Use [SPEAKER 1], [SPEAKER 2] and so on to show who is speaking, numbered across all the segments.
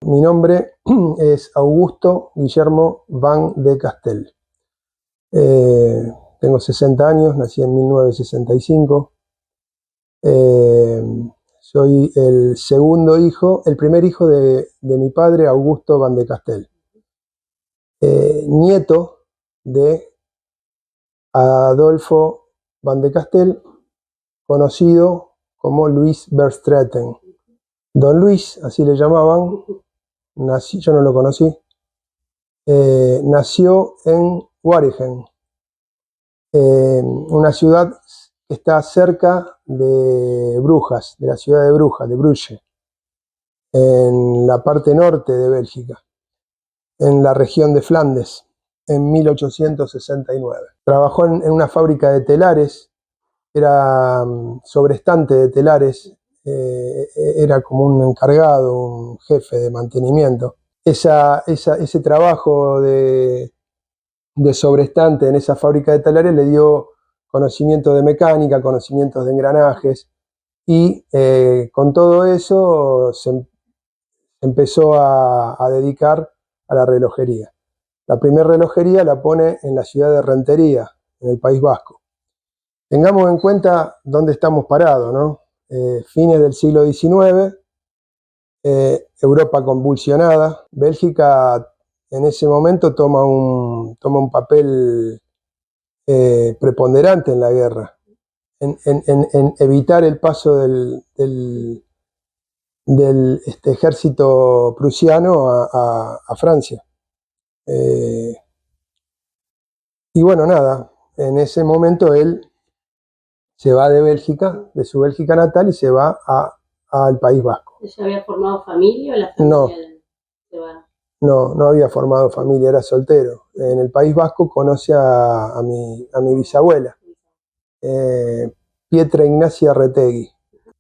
[SPEAKER 1] Mi nombre es Augusto Guillermo Van de Castel. Tengo 60 años, nací en 1965. Soy el segundo hijo, el primer hijo de mi padre, Augusto Van de Castel. Nieto de Adolfo Van de Castel, conocido como Luis Verstraeten. Don Luis, así le llamaban, yo no lo conocí, nació en Waregem, una ciudad que está cerca de Brujas, de la ciudad de Brujas, de Bruges, en la parte norte de Bélgica, en la región de Flandes, en 1869. Trabajó en una fábrica de telares, era sobrestante de telares, era como un encargado, un jefe de mantenimiento. Ese trabajo de sobrestante en esa fábrica de telares le dio conocimiento de mecánica, conocimientos de engranajes, y con todo eso se empezó a dedicar a la relojería. La primera relojería la pone en la ciudad de Rentería, en el País Vasco. Tengamos en cuenta dónde estamos parados, ¿no? Fines del siglo XIX, Europa convulsionada. Bélgica en ese momento toma un papel preponderante en la guerra, en evitar el paso del ejército prusiano a Francia. Y bueno, nada, en ese momento él se va de Bélgica, de su Bélgica natal, y se va al País Vasco.
[SPEAKER 2] ¿Ya había formado familia o la familia se va?
[SPEAKER 1] No había formado familia, era soltero. En el País Vasco conoce a mi bisabuela, Pietra Ignacia Retegui.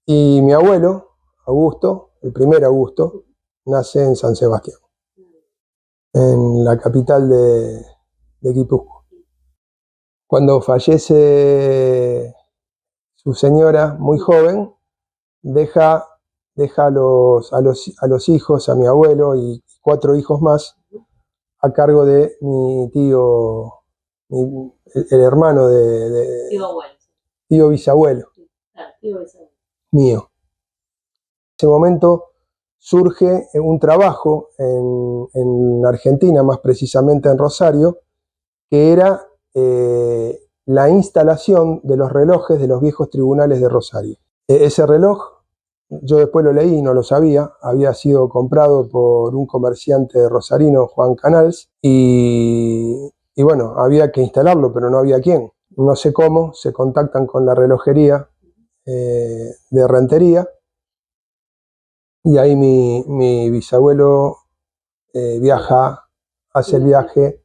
[SPEAKER 1] Y mi abuelo, Augusto, el primer Augusto, nace en San Sebastián, en la capital de Guipúzcoa. Cuando fallece su señora, muy joven, deja a los hijos, a mi abuelo y 4 hijos más, a cargo de mi tío, el hermano tío bisabuelo, mío. En ese momento surge un trabajo en Argentina, más precisamente en Rosario, que era la instalación de los relojes de los viejos tribunales de Rosario. Ese reloj, yo después lo leí y no lo sabía, había sido comprado por un comerciante rosarino, Juan Canals, y bueno, había que instalarlo, pero no había quién. No sé cómo, se contactan con la relojería de Rentería, y ahí mi bisabuelo hace el viaje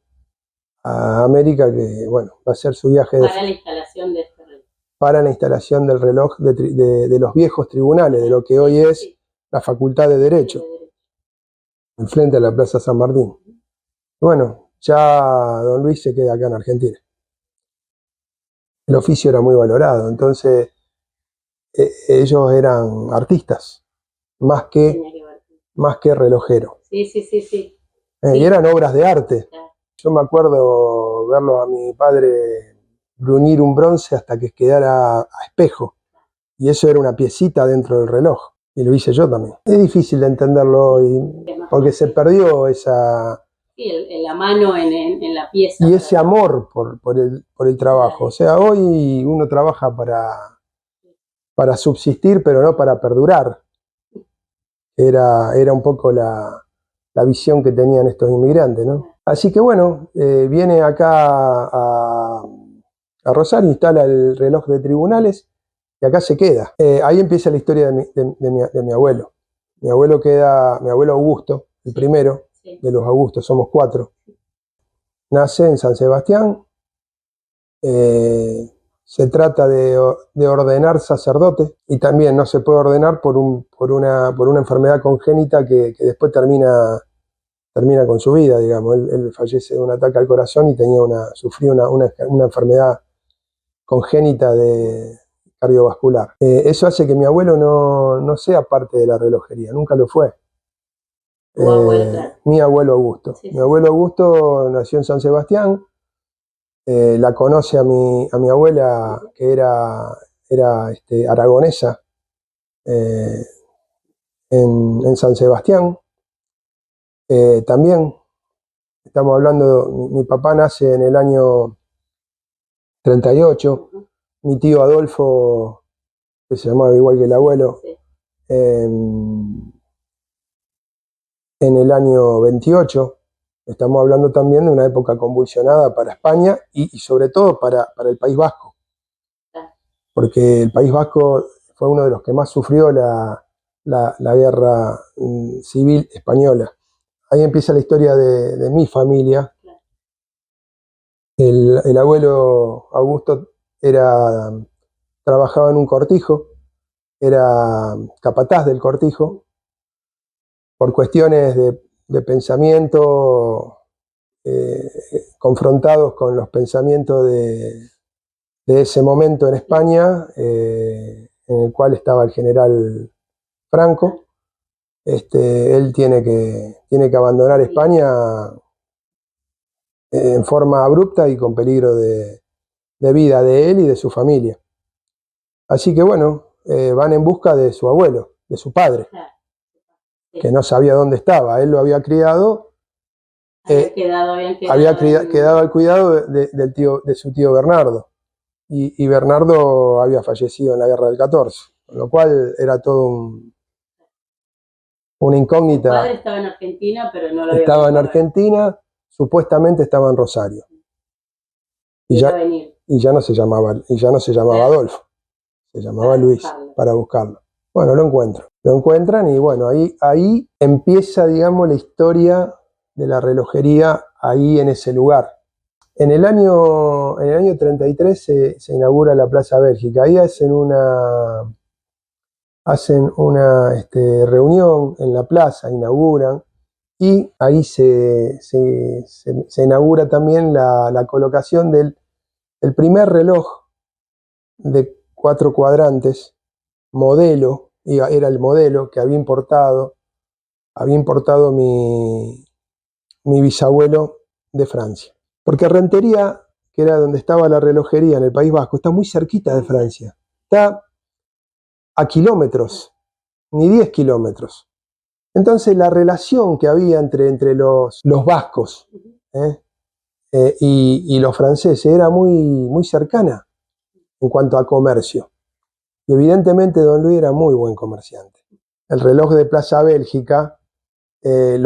[SPEAKER 1] a América, que bueno, va a ser su viaje
[SPEAKER 2] para la instalación de este reloj.
[SPEAKER 1] Para la instalación del reloj de los viejos tribunales, de lo que hoy es la Facultad de Derecho, enfrente a la Plaza San Martín. Bueno, ya don Luis se queda acá en Argentina. El oficio era muy valorado, entonces ellos eran artistas, más que relojeros.
[SPEAKER 2] Sí.
[SPEAKER 1] Y eran obras de arte. Yo me acuerdo verlo a mi padre bruñir un bronce hasta que quedara a espejo. Y eso era una piecita dentro del reloj. Y lo hice yo también. Es difícil de entenderlo hoy, porque se perdió esa...
[SPEAKER 2] Sí, la mano en la pieza.
[SPEAKER 1] Y ese amor por el trabajo. O sea, hoy uno trabaja para subsistir, pero no para perdurar. Era un poco la visión que tenían estos inmigrantes, ¿no? Así que bueno, viene acá a Rosario, instala el reloj de tribunales y acá se queda. Ahí empieza la historia de mi abuelo. Mi abuelo Augusto, el primero de los Augustos, somos 4. Nace en San Sebastián, se trata de ordenar sacerdote, y también no se puede ordenar por una enfermedad congénita que después termina con su vida, digamos. Él fallece de un ataque al corazón y sufrió una enfermedad congénita cardiovascular. Eso hace que mi abuelo no sea parte de la relojería, nunca lo fue.
[SPEAKER 2] Tu abuelo, claro.
[SPEAKER 1] Mi abuelo Augusto.
[SPEAKER 2] Sí.
[SPEAKER 1] Mi abuelo Augusto nació en San Sebastián. La conoce a mi abuela, que era aragonesa, en San Sebastián. También estamos hablando, mi papá nace en el año 38, mi tío Adolfo, que se llamaba igual que el abuelo,
[SPEAKER 2] Sí.
[SPEAKER 1] en el año 28. Estamos hablando también de una época convulsionada para España y sobre todo para el País Vasco, porque el País Vasco fue uno de los que más sufrió la guerra civil española. Ahí empieza la historia de mi familia. El abuelo Augusto trabajaba en un cortijo, era capataz del cortijo. Por cuestiones de pensamiento, confrontados con los pensamientos de ese momento en España, en el cual estaba el general Franco, él tiene que abandonar España en forma abrupta y con peligro de vida de él y de su familia. Así que bueno, van en busca de su abuelo, de su padre, que no sabía dónde estaba. Él lo había criado, había quedado al cuidado de su tío Bernardo, y Bernardo había fallecido en la guerra del 14, con lo cual era todo una incógnita.
[SPEAKER 2] Su padre estaba en Argentina, pero no lo había
[SPEAKER 1] Estaba en Argentina, supuestamente estaba en Rosario. Y ya no se llamaba Adolfo, se llamaba Luis, para buscarlo. Bueno, lo encuentran y bueno, ahí empieza, digamos, la historia de la relojería ahí en ese lugar. En el año 33 se inaugura la Plaza Bélgica. Ahí hacen una reunión en la plaza, inauguran, y ahí se inaugura también la colocación del primer reloj de 4 cuadrantes, modelo, era el modelo que había importado mi bisabuelo de Francia. Porque Rentería, que era donde estaba la relojería en el País Vasco, está muy cerquita de Francia. Está a kilómetros, ni 10 kilómetros. Entonces la relación que había entre los vascos y los franceses era muy cercana en cuanto a comercio. Y evidentemente don Luis era muy buen comerciante. El reloj de Plaza Bélgica se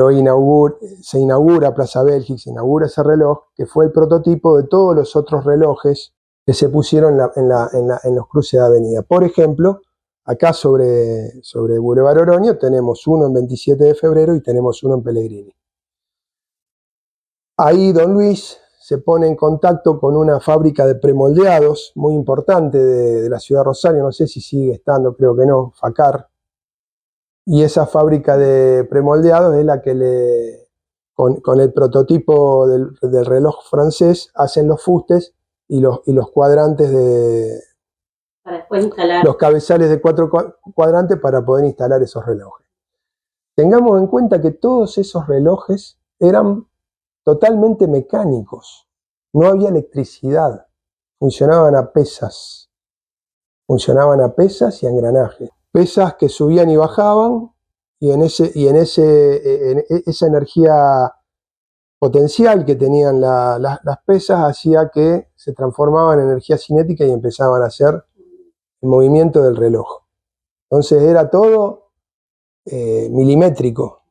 [SPEAKER 1] inaugura Plaza Bélgica, se inaugura ese reloj, que fue el prototipo de todos los otros relojes que se pusieron en los cruces de avenida. Por ejemplo, acá sobre Boulevard Oroño tenemos uno en 27 de febrero y tenemos uno en Pellegrini. Ahí don Luis se pone en contacto con una fábrica de premoldeados muy importante de la ciudad de Rosario, no sé si sigue estando, creo que no, Facar. Y esa fábrica de premoldeados es la que con el prototipo del reloj francés hacen los fustes y los cuadrantes
[SPEAKER 2] para después instalar.
[SPEAKER 1] Los cabezales de 4 cuadrantes para poder instalar esos relojes. Tengamos en cuenta que todos esos relojes eran totalmente mecánicos. No había electricidad. Funcionaban a pesas. Funcionaban a pesas y a engranajes. Pesas que subían y bajaban, y esa energía potencial que tenían las pesas hacía que se transformaban en energía cinética y empezaban a hacer el movimiento del reloj. Entonces era todo milimétrico.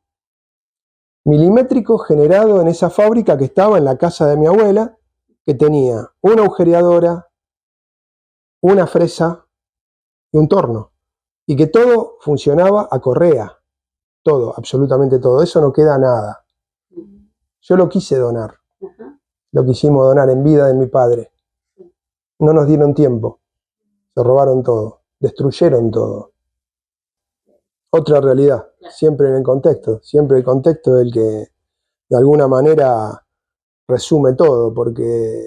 [SPEAKER 1] Milimétrico generado en esa fábrica que estaba en la casa de mi abuela, que tenía una agujereadora, una fresa y un torno. Y que todo funcionaba a correa. Todo, absolutamente todo. Eso no queda nada. Yo lo quise donar. Lo quisimos donar en vida de mi padre. No nos dieron tiempo. Se robaron todo. Destruyeron todo. Otra realidad. Siempre en el contexto. Siempre el contexto es el que de alguna manera resume todo. Porque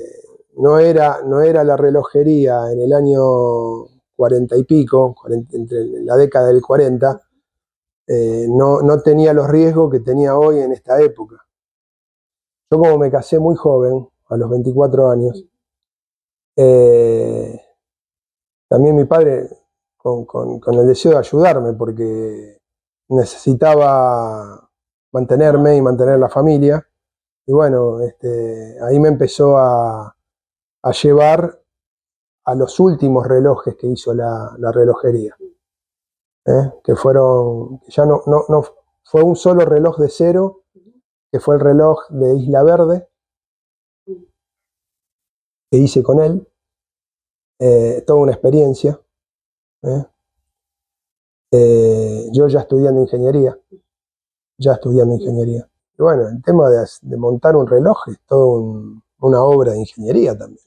[SPEAKER 1] no era la relojería en el año 40 y pico, entre la década del 40, no tenía los riesgos que tenía hoy en esta época. Yo como me casé muy joven, a los 24 años, también mi padre con el deseo de ayudarme, porque necesitaba mantenerme y mantener la familia. Y bueno, ahí me empezó a llevar a los últimos relojes que hizo la relojería. Que ya no fue un solo reloj de cero, que fue el reloj de Isla Verde, que hice con él. Toda una experiencia. Yo ya estudiando ingeniería. Y bueno, el tema de montar un reloj es toda una obra de ingeniería también.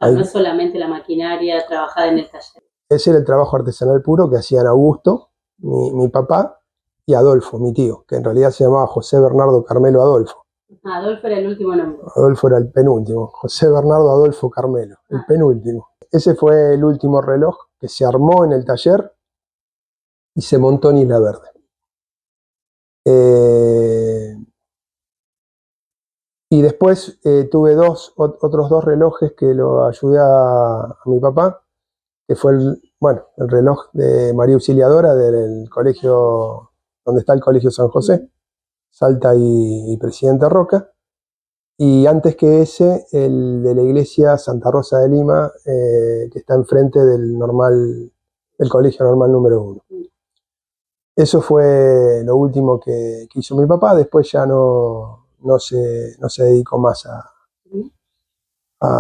[SPEAKER 2] No es solamente la maquinaria trabajada en el taller.
[SPEAKER 1] Ese era el trabajo artesanal puro que hacían Augusto, mi papá, y Adolfo, mi tío, que en realidad se llamaba José Bernardo Carmelo Adolfo.
[SPEAKER 2] Adolfo era el último nombre.
[SPEAKER 1] Adolfo era el penúltimo. José Bernardo Adolfo Carmelo, el penúltimo. Ese fue el último reloj que se armó en el taller y se montó en Isla Verde. Y después tuve otros dos relojes que lo ayudé a mi papá, que fue el reloj de María Auxiliadora del colegio, donde está el Colegio San José, Salta y Presidente Roca. Y antes que ese, el de la iglesia Santa Rosa de Lima, que está enfrente del Colegio Normal número 1. Eso fue lo último que hizo mi papá. Después ya no se dedicó más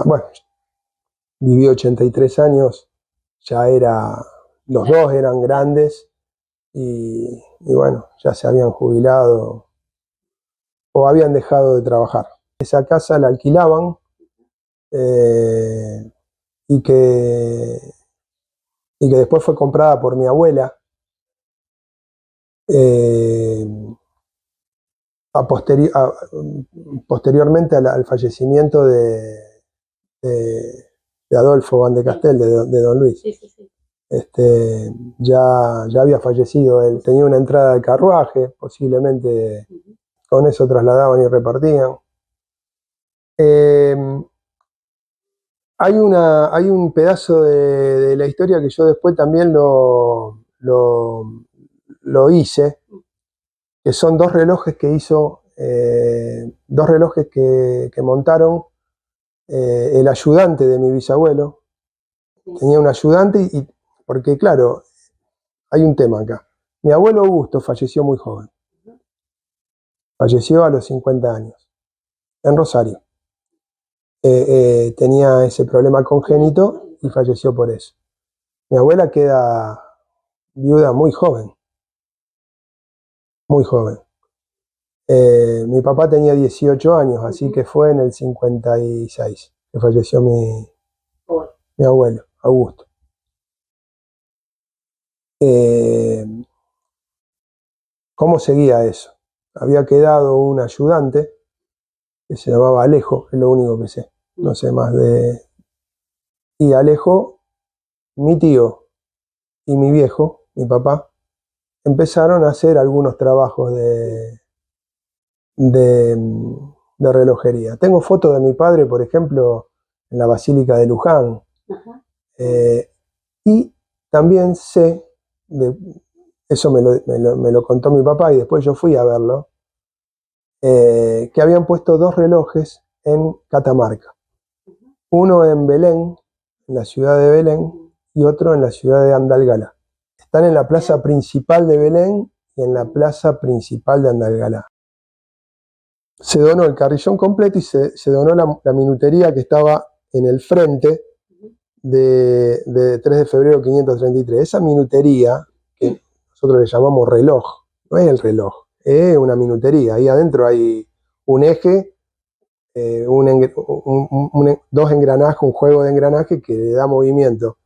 [SPEAKER 1] bueno, vivió 83 años, los dos eran grandes y bueno, ya se habían jubilado o habían dejado de trabajar. Esa casa la alquilaban y que después fue comprada por mi abuela posteriormente al fallecimiento de Adolfo Van de Castel, de Don Luis.
[SPEAKER 2] Sí.
[SPEAKER 1] Ya había fallecido él, tenía una entrada de carruaje, posiblemente con eso trasladaban y repartían. Hay un pedazo de la historia que yo después también lo hice, que son dos relojes que hizo, dos relojes que montaron el ayudante de mi bisabuelo. Tenía un ayudante porque claro, hay un tema acá. Mi abuelo Augusto falleció muy joven. Falleció a los 50 años, en Rosario. Tenía ese problema congénito y falleció por eso. Mi abuela queda viuda muy joven. Muy joven. Mi papá tenía 18 años, así que fue en el 56 que falleció mi abuelo, Augusto. ¿Cómo seguía eso? Había quedado un ayudante que se llamaba Alejo, es lo único que sé, no sé más de... Y Alejo, mi tío y mi viejo, mi papá, empezaron a hacer algunos trabajos de relojería. Tengo fotos de mi padre, por ejemplo, en la Basílica de Luján. Y también sé, eso me lo contó mi papá y después yo fui a verlo, que habían puesto dos relojes en Catamarca. Uno en Belén, en la ciudad de Belén, y otro en la ciudad de Andalgalá. Están en la plaza principal de Belén y en la plaza principal de Andalgalá. Se donó el carrillón completo y se donó la minutería que estaba en el frente de 3 de febrero 533. Esa minutería, que nosotros le llamamos reloj, no es el reloj, es una minutería. Ahí adentro hay un eje, dos engranajes, un juego de engranaje que le da movimiento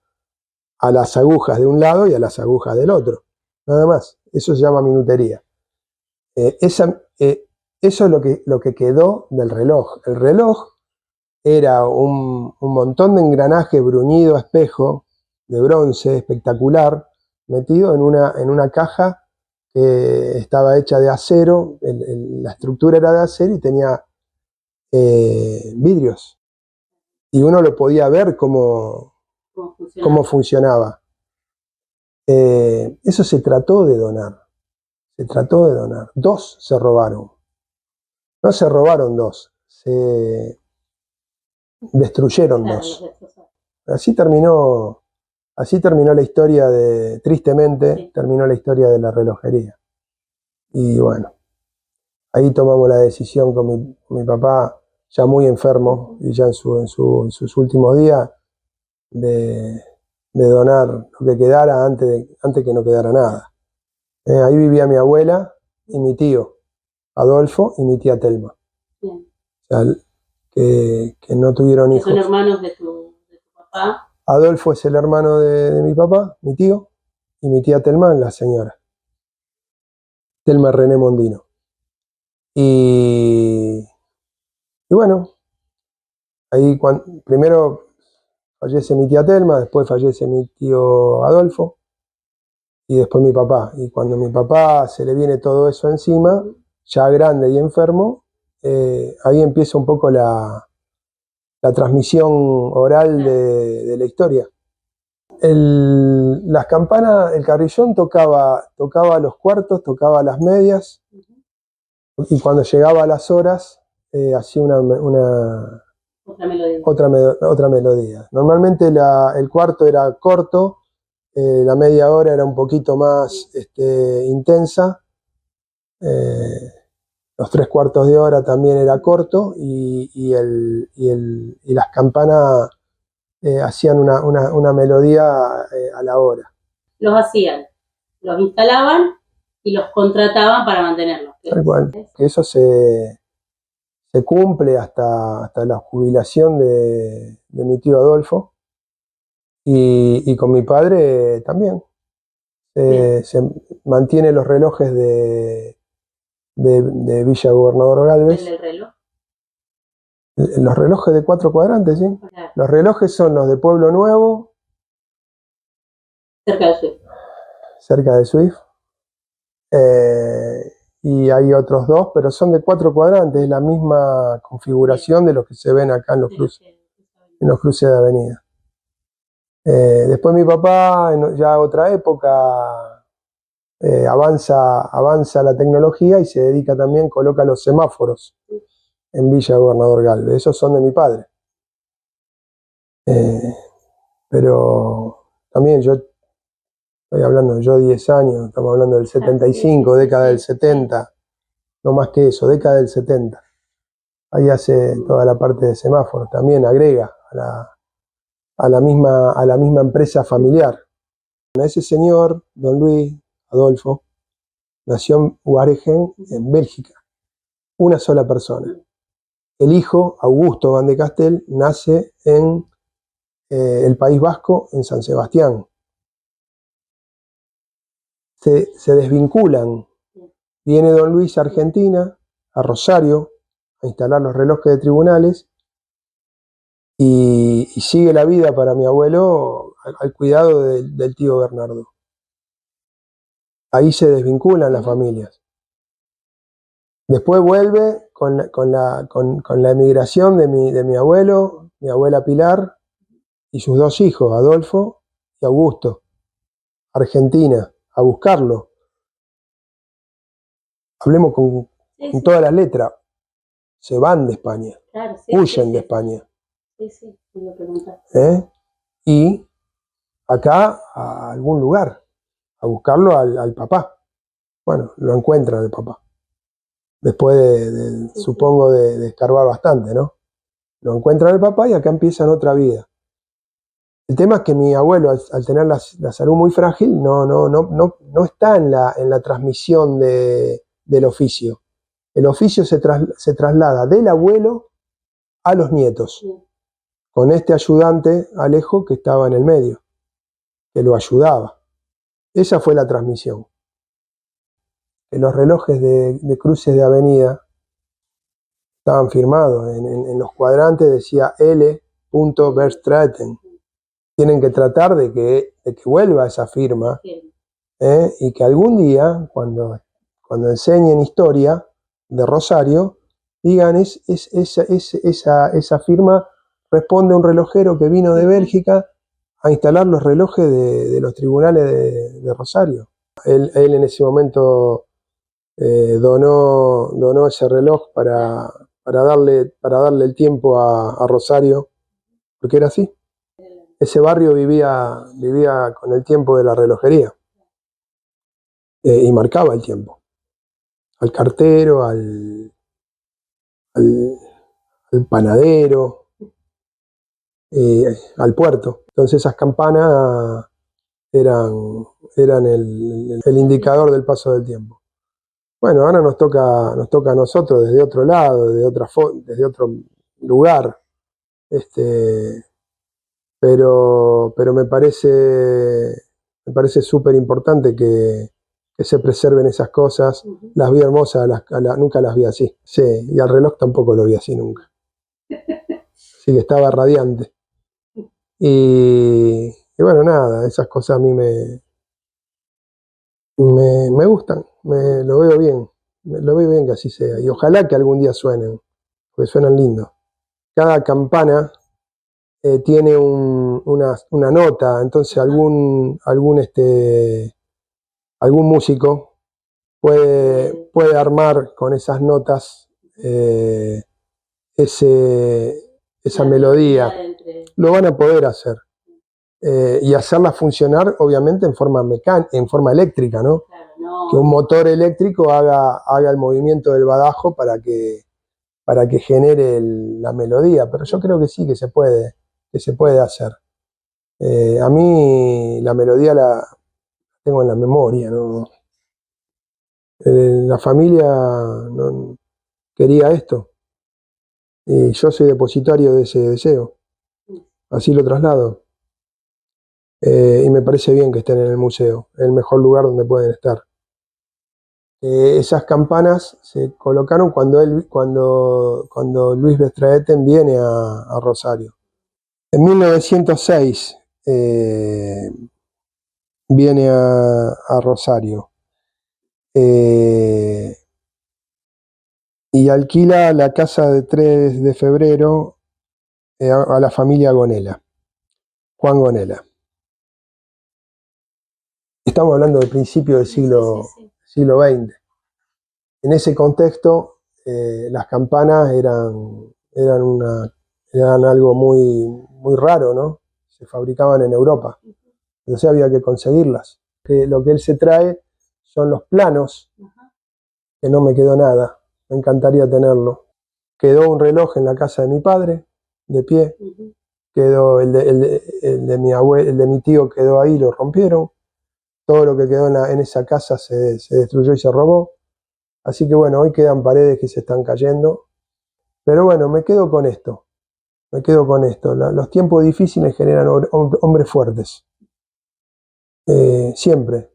[SPEAKER 1] a las agujas de un lado y a las agujas del otro. Nada más. Eso se llama minutería. Eso es lo que quedó del reloj. El reloj era un montón de engranaje bruñido a espejo, de bronce, espectacular, metido en una caja que estaba hecha de acero, la estructura era de acero y tenía vidrios. Y uno lo podía ver cómo funcionaba. Eso se trató de donar. Se trató de donar. 2 se robaron. No se robaron 2, se destruyeron 2. Así terminó la historia tristemente,
[SPEAKER 2] Sí.
[SPEAKER 1] terminó la historia de la relojería. Y bueno, ahí tomamos la decisión con mi papá, ya muy enfermo y ya en sus últimos días, de donar lo que quedara antes que no quedara nada. Ahí vivía mi abuela y mi tío, Adolfo, y mi tía Telma.
[SPEAKER 2] Bien.
[SPEAKER 1] O sea, que no tuvieron hijos.
[SPEAKER 2] ¿Son hermanos de tu papá?
[SPEAKER 1] Adolfo es el hermano de mi papá, mi tío, y mi tía Telma, la señora. Telma René Mondino. Y bueno, ahí primero fallece mi tía Telma, después fallece mi tío Adolfo, y después mi papá. Y cuando a mi papá se le viene todo eso encima, ya grande y enfermo, ahí empieza un poco la transmisión oral de la historia. Las campanas, el carrillón tocaba los cuartos, tocaba las medias, y cuando llegaba a las horas hacía otra melodía. Normalmente el cuarto era corto, la media hora era un poquito más intensa, los 3/4 de hora también era corto, y las campanas hacían una melodía a la hora.
[SPEAKER 2] Los hacían, los instalaban y los contrataban para mantenerlos.
[SPEAKER 1] Tal cual. Que eso se cumple hasta la jubilación de mi tío Adolfo, y con mi padre también. Se mantiene los relojes de Villa Gobernador Galvez.
[SPEAKER 2] ¿El reloj?
[SPEAKER 1] Los relojes de 4 cuadrantes, ¿sí?
[SPEAKER 2] Claro.
[SPEAKER 1] Los relojes son los de Pueblo Nuevo,
[SPEAKER 2] Cerca de Swift.
[SPEAKER 1] cerca de Swift. Y hay otros 2, pero son de 4 cuadrantes, es la misma configuración de los que se ven acá en los cruces de avenida. Después mi papá, ya otra época, avanza la tecnología y se dedica también, coloca los semáforos en Villa Gobernador Galvez. Esos son de mi padre. Pero también estoy hablando, 10 años, estamos hablando del 75, década del 70, no más que eso, década del 70. Ahí hace toda la parte de semáforos, también agrega a la misma empresa familiar. Ese señor, don Luis Adolfo, nació en Waregem, en Bélgica, una sola persona. El hijo, Augusto Van de Castel, nace en el País Vasco, en San Sebastián. Se desvinculan. Viene don Luis a Argentina, a Rosario, a instalar los relojes de tribunales, y sigue la vida para mi abuelo al cuidado del tío Bernardo. Ahí se desvinculan las familias. Después vuelve con la emigración de mi abuelo, mi abuela Pilar, y sus 2 hijos, Adolfo y Augusto, Argentina, a buscarlo. Hablemos con todas las letras. Se van de España,
[SPEAKER 2] claro,
[SPEAKER 1] huyen de España.
[SPEAKER 2] Sí, lo preguntaste.
[SPEAKER 1] Y acá a algún lugar, a buscarlo al papá. Bueno, lo encuentran el papá. Después supongo de escarbar bastante, ¿no? Lo encuentran el papá y acá empiezan otra vida. El tema es que mi abuelo, al tener la salud muy frágil, no está en la transmisión del oficio. El oficio se traslada del abuelo a los nietos, con este ayudante, Alejo, que estaba en el medio, que lo ayudaba. Esa fue la transmisión. Que los relojes de cruces de avenida estaban firmados, en los cuadrantes decía L. Verstraeten. Tienen que tratar de que vuelva esa firma y que algún día, cuando enseñen historia de Rosario, digan, esa firma responde a un relojero que vino de Bélgica a instalar los relojes de los tribunales de Rosario. Él en ese momento donó ese reloj para darle el tiempo a Rosario, porque era así. Ese barrio vivía con el tiempo de la relojería, y marcaba el tiempo. Al cartero, al panadero, al puerto. Entonces esas campanas eran el indicador del paso del tiempo. Bueno, ahora nos toca a nosotros desde otro lado, desde otro lugar, pero me parece súper importante que se preserven esas cosas. Las vi hermosas, nunca las vi así. Sí, y al reloj tampoco lo vi así nunca. Así que estaba radiante. Y bueno, nada, esas cosas a mí me gustan, lo veo bien. Lo veo bien que así sea. Y ojalá que algún día suenen, porque suenan lindos. Cada campana tiene una nota, entonces algún músico puede armar con esas notas esa melodía. Lo van a poder hacer. Y hacerla funcionar, obviamente, en forma eléctrica, ¿no?
[SPEAKER 2] Claro, no.
[SPEAKER 1] Que un motor eléctrico haga el movimiento del badajo para que genere la melodía. Pero yo creo que sí, que se puede hacer. A mí la melodía la tengo en la memoria, ¿no? La familia quería esto, y yo soy depositario de ese deseo. Así lo traslado. Y me parece bien que estén en el museo, el mejor lugar donde pueden estar. Esas campanas se colocaron cuando Luis Bestraeten viene a Rosario. En 1906 viene a Rosario y alquila la casa de 3 de febrero a la familia Gonela, Juan Gonela. Estamos hablando del principio del siglo XX. En ese contexto, las campanas eran algo muy raro, ¿no? Se fabricaban en Europa, entonces había que conseguirlas. Lo que él se trae son los planos, que no me quedó nada, me encantaría tenerlo. Quedó un reloj en la casa de mi padre, de pie, quedó el de mi tío quedó ahí, lo rompieron. Todo lo que quedó en esa casa se destruyó y se robó. Así que bueno, hoy quedan paredes que se están cayendo. Pero bueno, me quedo con esto. Los tiempos difíciles generan hombres fuertes. Siempre.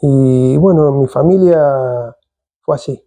[SPEAKER 1] Y bueno, mi familia fue así.